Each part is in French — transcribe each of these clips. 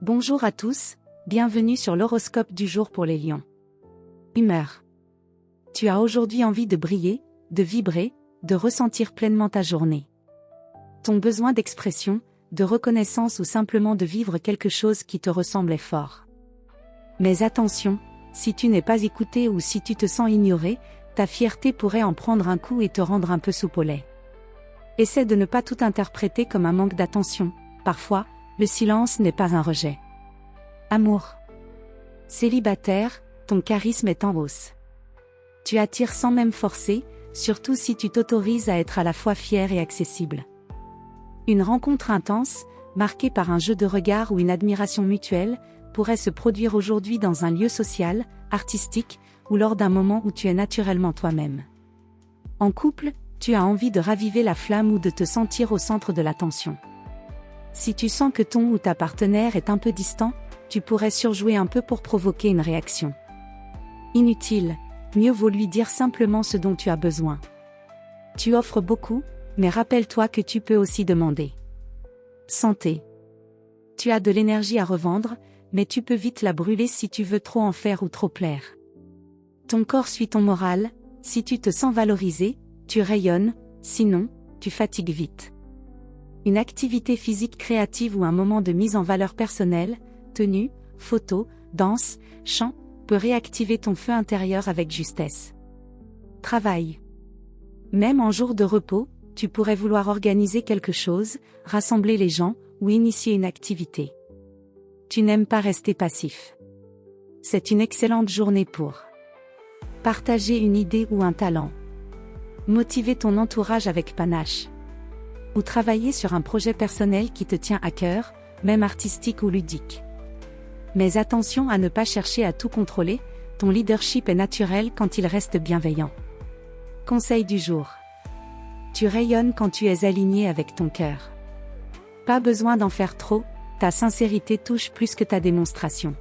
Bonjour à tous, bienvenue sur l'horoscope du jour pour les lions. Humeur. Tu as aujourd'hui envie de briller, de vibrer, de ressentir pleinement ta journée. Ton besoin d'expression, de reconnaissance ou simplement de vivre quelque chose qui te ressemble est fort. Mais attention, si tu n'es pas écouté ou si tu te sens ignoré, ta fierté pourrait en prendre un coup et te rendre un peu soupe au lait. Essaie de ne pas tout interpréter comme un manque d'attention. Parfois, le silence n'est pas un rejet. Amour. Célibataire, ton charisme est en hausse. Tu attires sans même forcer, surtout si tu t'autorises à être à la fois fier et accessible. Une rencontre intense, marquée par un jeu de regard ou une admiration mutuelle, pourrait se produire aujourd'hui dans un lieu social, artistique, ou lors d'un moment où tu es naturellement toi-même. En couple, tu as envie de raviver la flamme ou de te sentir au centre de l'attention. Si tu sens que ton ou ta partenaire est un peu distant, tu pourrais surjouer un peu pour provoquer une réaction. Inutile, mieux vaut lui dire simplement ce dont tu as besoin. Tu offres beaucoup, mais rappelle-toi que tu peux aussi demander. Santé. Tu as de l'énergie à revendre, mais tu peux vite la brûler si tu veux trop en faire ou trop plaire. Ton corps suit ton moral, si tu te sens valorisé, tu rayonnes, sinon, tu fatigues vite. Une activité physique créative ou un moment de mise en valeur personnelle, tenue, photo, danse, chant, peut réactiver ton feu intérieur avec justesse. Travail. Même en jour de repos, tu pourrais vouloir organiser quelque chose, rassembler les gens, ou initier une activité. Tu n'aimes pas rester passif. C'est une excellente journée pour partager une idée ou un talent. Motiver ton entourage avec panache. Ou travailler sur un projet personnel qui te tient à cœur, même artistique ou ludique. Mais attention à ne pas chercher à tout contrôler, ton leadership est naturel quand il reste bienveillant. Conseil du jour. Tu rayonnes quand tu es aligné avec ton cœur. Pas besoin d'en faire trop, ta sincérité touche plus que ta démonstration.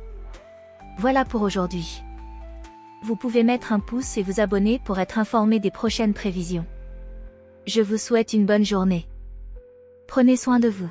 Voilà pour aujourd'hui. Vous pouvez mettre un pouce et vous abonner pour être informé des prochaines prévisions. Je vous souhaite une bonne journée. Prenez soin de vous.